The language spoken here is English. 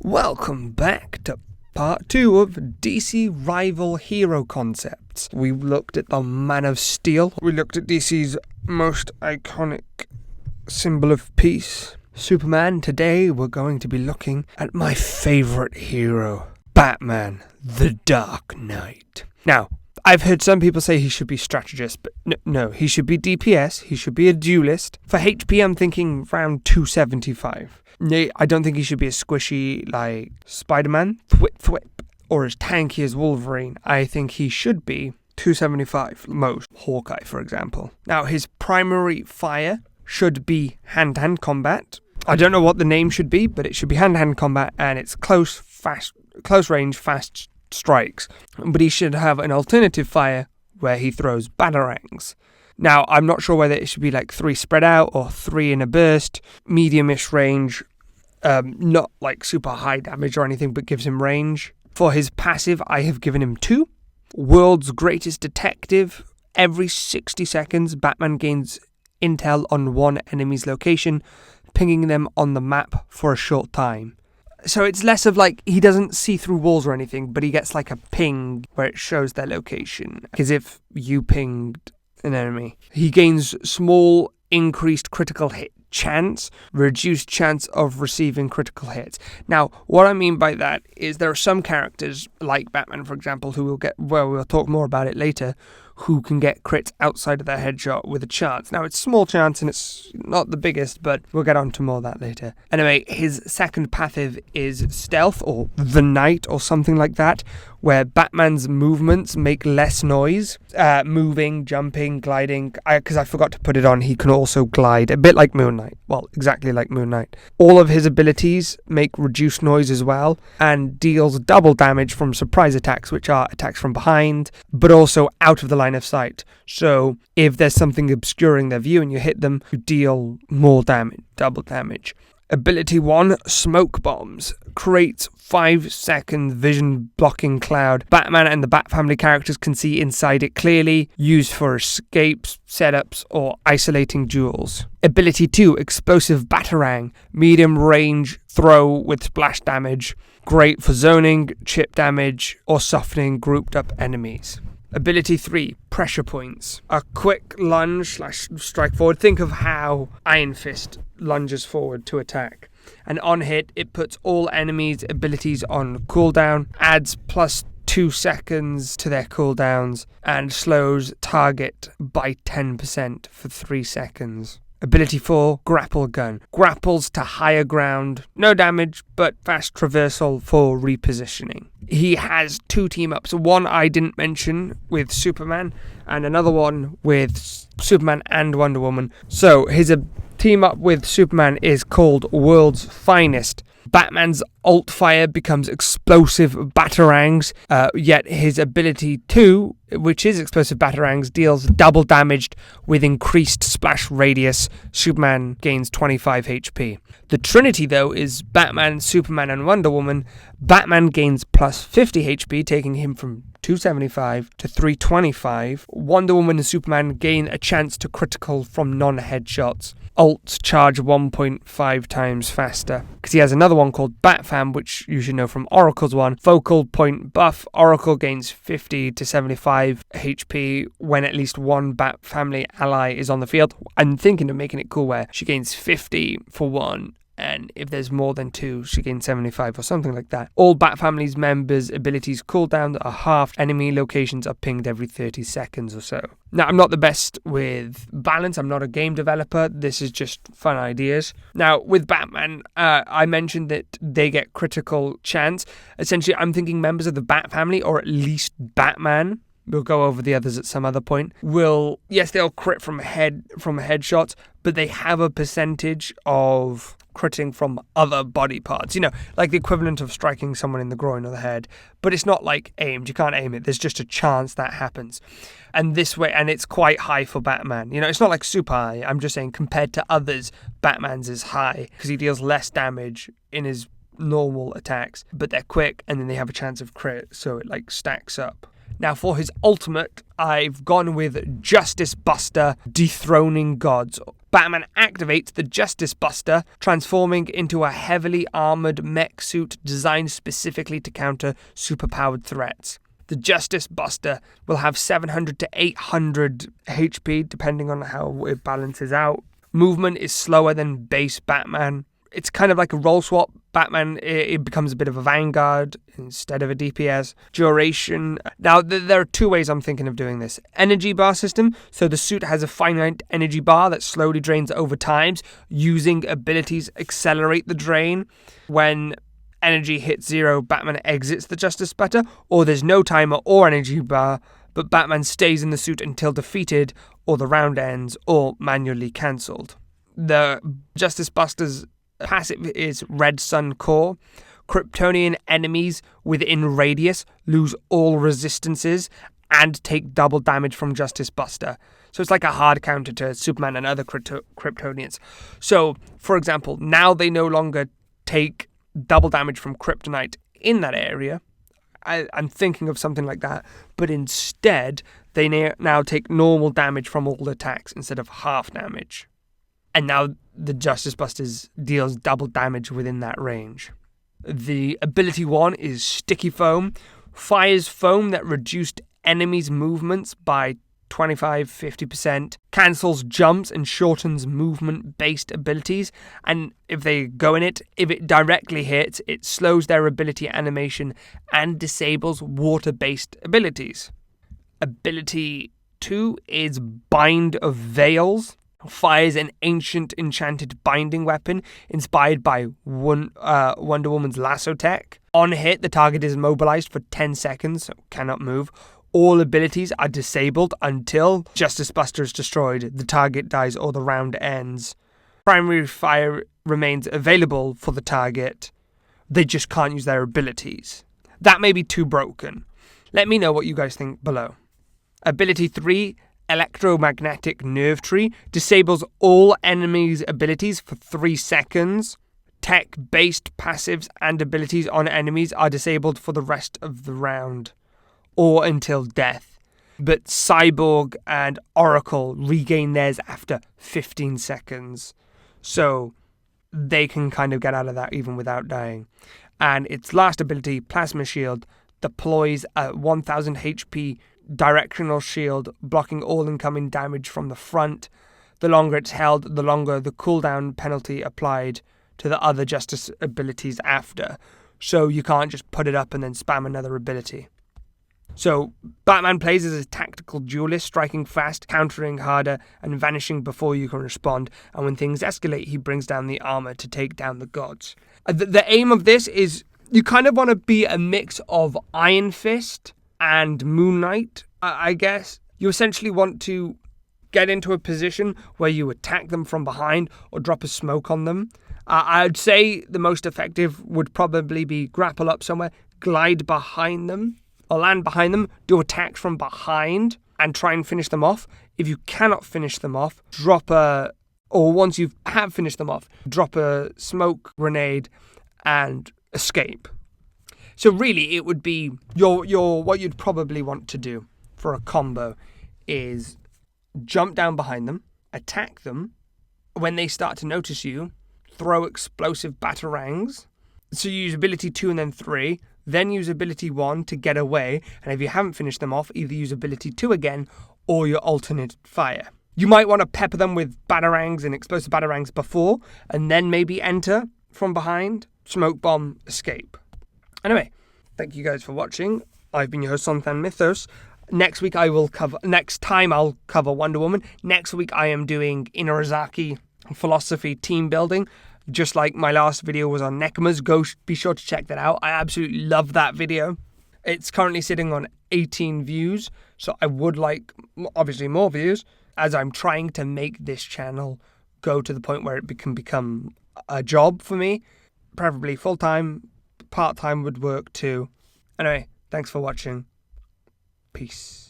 Welcome back to part 2 of DC Rival Hero Concepts. We looked at the Man of Steel. We looked at DC's most iconic symbol of peace, Superman. Today we're going to be looking at my favourite hero, Batman, the Dark Knight. Now, I've heard some people say he should be strategist, but no, he should be DPS, he should be a duelist. For HP, I'm thinking around 275. I don't think he should be as squishy like Spider-Man, thwip, or as tanky as Wolverine. I think he should be 275, most. Hawkeye, for example. Now, his primary fire should be hand-to-hand combat. I don't know what the name should be, but it should be hand-to-hand combat, and it's close range, fast strikes. But he should have an alternative fire where he throws batarangs. Now, I'm not sure whether it should be like 3 spread out or 3 in a burst, medium-ish range, not like super high damage or anything, but gives him range. For his passive, I have given him 2. World's Greatest Detective. Every 60 seconds, Batman gains intel on one enemy's location, pinging them on the map for a short time. So it's less of like, he doesn't see through walls or anything, but he gets like a ping where it shows their location, as if you pinged an enemy. He gains small increased critical hit chance, reduced chance of receiving critical hits. Now, what I mean by that is there are some characters, like Batman, for example, we'll talk more about it later, who can get crits outside of their headshot with a chance. Now, it's small chance and it's not the biggest, but we'll get on to more of that later. Anyway, his second passive is Stealth, or The Night, or something like that, where Batman's movements make less noise. Moving, jumping, gliding. Because I forgot to put it on, he can also glide, a bit like Moon Knight. Well, exactly like Moon Knight. All of his abilities make reduced noise as well, and deals double damage from surprise attacks, which are attacks from behind, but also out of the line of sight. So if there's something obscuring their view and you hit them, you deal more damage, double damage. Ability 1, Smoke Bombs. Creates 5-second vision blocking cloud. Batman and the Bat family characters can see inside it clearly, used for escapes, setups, or isolating duels. Ability 2, Explosive Batarang. Medium range throw with splash damage. Great for zoning, chip damage, or softening grouped up enemies. Ability 3, Pressure Points. A quick lunge/strike forward. Think of how Iron Fist lunges forward to attack. And on hit, it puts all enemies' abilities on cooldown, adds plus 2 seconds to their cooldowns, and slows target by 10% for 3 seconds. Ability 4, Grapple Gun. Grapples to higher ground. No damage, but fast traversal for repositioning. He has 2 team-ups. One I didn't mention with Superman, and another one with Superman and Wonder Woman. So his team-up with Superman is called World's Finest. Batman's alt fire becomes explosive batarangs, yet his ability 2, which is explosive batarangs, deals double damage with increased splash radius. Superman gains 25 HP. The Trinity, though, is Batman, Superman, and Wonder Woman. Batman gains plus 50 HP, taking him from 275 to 325. Wonder Woman and Superman gain a chance to critical from non-headshots. Alts charge 1.5 times faster. Because he has another one called Batfam, which you should know from Oracle's one. Focal point buff. Oracle gains 50 to 75 HP when at least one Bat family ally is on the field. I'm thinking of making it cool where she gains 50 for one, and if there's more than 2, she gains 75 or something like that. All Bat Family's members' abilities cooldown are halved. Enemy locations are pinged every 30 seconds or so. Now, I'm not the best with balance. I'm not a game developer. This is just fun ideas. Now, with Batman, I mentioned that they get critical chance. Essentially, I'm thinking members of the Bat Family, or at least Batman, we'll go over the others at some other point, they'll crit from headshots, but they have a percentage of critting from other body parts, like the equivalent of striking someone in the groin or the head, but it's not like aimed. You can't aim it. There's just a chance that happens. And this way, and it's quite high for Batman. It's not like super high. I'm just saying compared to others, Batman's is high because he deals less damage in his normal attacks, but they're quick and then they have a chance of crit, so it stacks up. Now, for his ultimate, I've gone with Justice Buster, Dethroning Gods. Batman activates the Justice Buster, transforming into a heavily armored mech suit designed specifically to counter superpowered threats. The Justice Buster will have 700 to 800 HP, depending on how it balances out. Movement is slower than base Batman. It's kind of like a role swap. Batman, it becomes a bit of a vanguard instead of a DPS. Duration. Now, there are two ways I'm thinking of doing this. Energy bar system. So the suit has a finite energy bar that slowly drains over time. Using abilities accelerate the drain. When energy hits 0, Batman exits the Justice Buster. Or there's no timer or energy bar, but Batman stays in the suit until defeated, or the round ends, or manually cancelled. The Justice Buster's passive is Red Sun Core. Kryptonian enemies within radius lose all resistances and take double damage from Justice Buster. So it's like a hard counter to Superman and other Kryptonians. So, for example, now they no longer take double damage from Kryptonite in that area. I'm thinking of something like that. But instead, they now take normal damage from all attacks instead of half damage. And now the Justice Busters deals double damage within that range. The ability 1 is Sticky Foam. Fires foam that reduced enemies' movements by 25-50%. Cancels jumps and shortens movement-based abilities. And if they go in it, if it directly hits, it slows their ability animation and disables water-based abilities. Ability 2 is Bind of Veils. Fires an ancient enchanted binding weapon inspired by Wonder Woman's lasso tech. On hit, the target is immobilized for 10 seconds, so cannot move. All abilities are disabled until Justice Buster is destroyed, the target dies, or the round ends. Primary fire remains available for the target. They just can't use their abilities. That may be too broken. Let me know what you guys think below. Ability 3, Electromagnetic Nerve Tree, disables all enemies' abilities for 3 seconds. Tech-based passives and abilities on enemies are disabled for the rest of the round, or until death. But Cyborg and Oracle regain theirs after 15 seconds. So they can kind of get out of that even without dying. And its last ability, Plasma Shield, deploys a 1000 HP directional shield, blocking all incoming damage from the front. The longer it's held, the longer the cooldown penalty applied to the other Justice abilities after. So you can't just put it up and then spam another ability. So Batman plays as a tactical duelist, striking fast, countering harder, and vanishing before you can respond. And when things escalate, he brings down the armor to take down the gods. The aim of this is you kind of want to be a mix of Iron Fist and Moon Knight, I guess. You essentially want to get into a position where you attack them from behind or drop a smoke on them. I'd say the most effective would probably be grapple up somewhere, glide behind them, or land behind them, do attacks from behind, and try and finish them off. If you cannot finish them off, once you have finished them off, drop a smoke grenade and escape. So really, it would be what you'd probably want to do for a combo is jump down behind them, attack them. When they start to notice you, throw explosive batarangs. So you use ability 2 and then 3, then use ability 1 to get away. And if you haven't finished them off, either use ability 2 again or your alternate fire. You might want to pepper them with batarangs and explosive batarangs before, and then maybe enter from behind, smoke bomb, escape. Anyway, thank you guys for watching. I've been your host, Sonthan Mythos. Next time I'll cover Wonder Woman. Next week I am doing Inurazaki philosophy team building. Just like my last video was on Nekamas. Be sure to check that out. I absolutely love that video. It's currently sitting on 18 views, so I would like, obviously, more views, as I'm trying to make this channel go to the point where it can become a job for me. Preferably full-time, part-time would work too. Anyway, thanks for watching. Peace.